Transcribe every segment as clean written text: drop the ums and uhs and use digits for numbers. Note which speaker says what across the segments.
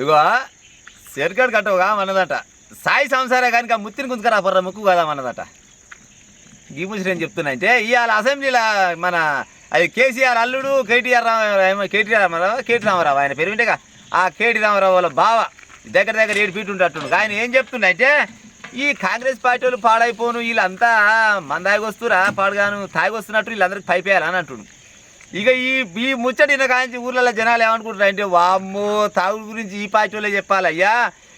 Speaker 1: ఇగో చెరుకడు కట్టవుగా అన్నదట సాయి సంసారే కానీ ముత్తిని గుంజుకరా పర్ర ముక్కు కదా అన్నదట. ఈ ముచ్చట ఏం చెప్తున్నా అంటే ఇవాళ అసెంబ్లీలో మన అది కేసీఆర్ అల్లుడు కేటీఆర్ రామారావు ఆయన పేరు వింటేగా ఆ కేటీ రామారావు వాళ్ళ బావ దగ్గర 7 ఫీట్ ఉంటట్టు ఆయన ఏం చెప్తున్నా అంటే ఈ కాంగ్రెస్ పార్టీ వాళ్ళు పాడైపోను వీళ్ళంతా మందాగొస్తురా పాడుగాను తాగొస్తున్నట్టు వీళ్ళందరికీ పైపేయాలని అంటుండు. ఇక ఈ ముచ్చట కాంచి ఊర్లలో జనాలు ఏమనుకుంటున్నారు అంటే వామ్మో తాగుడు గురించి ఈ పార్టీ వాళ్ళే చెప్పాలయ్యా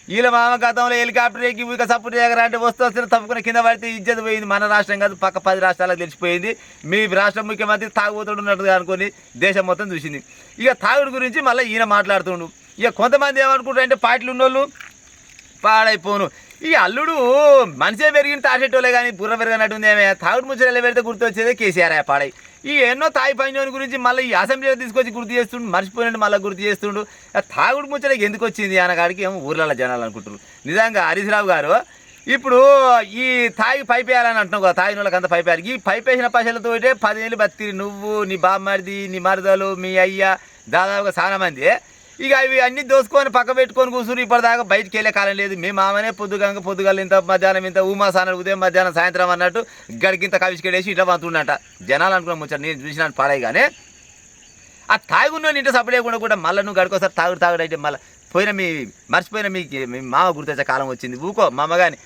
Speaker 1: వీళ్ళ మామ గతంలో హెలికాప్టర్ ఎక్కి ఇక సపోర్ట్ చేయగరా అంటే వస్తే తప్పుకుని కింద పడితే ఇజ్జత పోయింది. మన రాష్ట్రం కాదు పక్క 10 రాష్ట్రాలకు తెలిసిపోయింది. మీ రాష్ట్ర ముఖ్యమంత్రి తాగుబోతుడు ఉన్నట్టుగా అనుకుని దేశం మొత్తం చూసింది. ఇక తాగుడు గురించి మళ్ళీ ఈయన మాట్లాడుతుండు. ఇక కొంతమంది ఏమనుకుంటారు అంటే పార్టీలు ఉన్నోళ్ళు పాడైపోను ఈ అల్లుడు మనిషే పెరిగిన తాసేటోళ్ళే కానీ బుర్ర పెరగనట్టుంది ఏమే తాగుడు ముచ్చట పెడితే గుర్తు వచ్చేదే కేసీఆర్ పాడై ఈ ఎన్నో తాయి పైన గురించి మళ్ళీ ఈ అసెంబ్లీలో తీసుకొచ్చి గుర్తు చేస్తుండు మర్చిపోయినట్టు మళ్ళీ గుర్తు చేస్తుండు. తాగుడు ముచ్చటకి ఎందుకు వచ్చింది అనగాడికి ఏమో ఊర్లలో జనాలు అనుకుంటారు. నిజంగా హరీష్ రావు గారు ఇప్పుడు ఈ తాగి పైపేయాలని అంటున్నావు కదా తాగిన వాళ్ళకి అంత పైపేయాలి. ఈ పైపేసిన పైసలతో 10 ఏళ్ళు బతికి నువ్వు నీ బామ్మరిది నీ మరదలు మీ అయ్య దాదాపుగా చాలా మంది ఇక అవి అన్నీ దోసుకొని పక్క పెట్టుకొని కూర్చుని ఇప్పటిదాకా బయటికి వెళ్ళే కాలం లేదు. మీ మామనే పొద్దుగాల ఇంత మధ్యాహ్నం ఇంత ఊమాసాన ఉదయం మధ్యాహ్నం సాయంత్రం అన్నట్టు గడికింత కవిసుకెళ్ళేసి ఇట్లా వంతుండట. జనాలు అనుకున్న ముచ్చట నేను చూసినాను పాడాయి కానీ ఆ తాగున్న ఇంట సపడేయకుండా కూడా మళ్ళీ నువ్వు గడికోసారి తాగుడైతే మళ్ళీ మర్చిపోయిన మీ మామ గుర్తొచ్చే కాలం వచ్చింది. ఊకో మా అమ్మ కానీ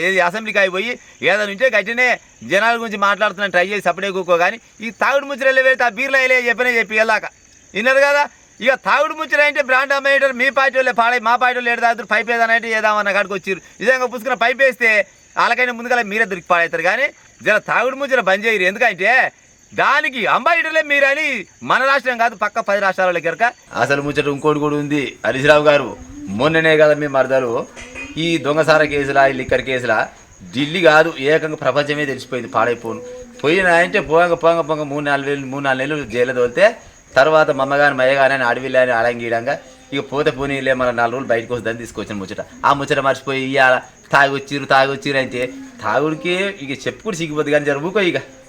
Speaker 1: ఏది అసెంబ్లీకి అయిపోయి ఏదో నుంచే గట్టినే జనాల గురించి మాట్లాడుతున్నాను ట్రై చేసి సపడే కూకో కానీ ఈ తాగుడు ముచ్చట పెడితే ఆ బీర్లో వెళ్ళే చెప్పి వెళ్ళాక విన్నారు కదా. ఇక తాగుడు ముచ్చట అంటే బ్రాండ్ అమ్మేటర్ మీ పార్టీ వాళ్ళే పాడే మా పార్టీ వాళ్ళు ఏడాది పైప్ ఏదనంటే ఏదామన్న కాడికి వచ్చారు. నిజంగా పుసుకున్న పైప్ వేస్తే వాళ్ళకైనా ముందుగా మీరే దొరికి పాడవుతారు కానీ జర తాగుడు ముచ్చట బంద్ చేయరు. ఎందుకంటే దానికి అంబాయిటర్లే మీరని మన రాష్ట్రం కాదు పక్క 10 రాష్ట్రాల కనుక అసలు ముచ్చట ఇంకోటి కూడా ఉంది. హరీష్ రావు గారు మొన్ననే కదా మీ మరదలు ఈ దొంగసార కేసులా ఈ లిక్కర్ కేసులా ఢిల్లీ కాదు ఏకంగా ప్రపంచమే తెలిసిపోయింది పాడైపోను పోయిన అంటే పోంగ 3-4 నెలలు జైలు తోలితే తర్వాత మమ్మగాని మయ్యగాని అని అడవిలేని అడంగిడంగా ఇక పోతే పోనీలే మన 4 రోజులు బయటకు వస్తుందని తీసుకొచ్చిన ముచ్చట. ఆ ముచ్చట మర్చిపోయి ఇవాళ తాగొచ్చిరు అంటే తాగుడికి ఇక చెప్పుకుని సిగ్గిపోద్ది కానీ జరుగుకో ఇక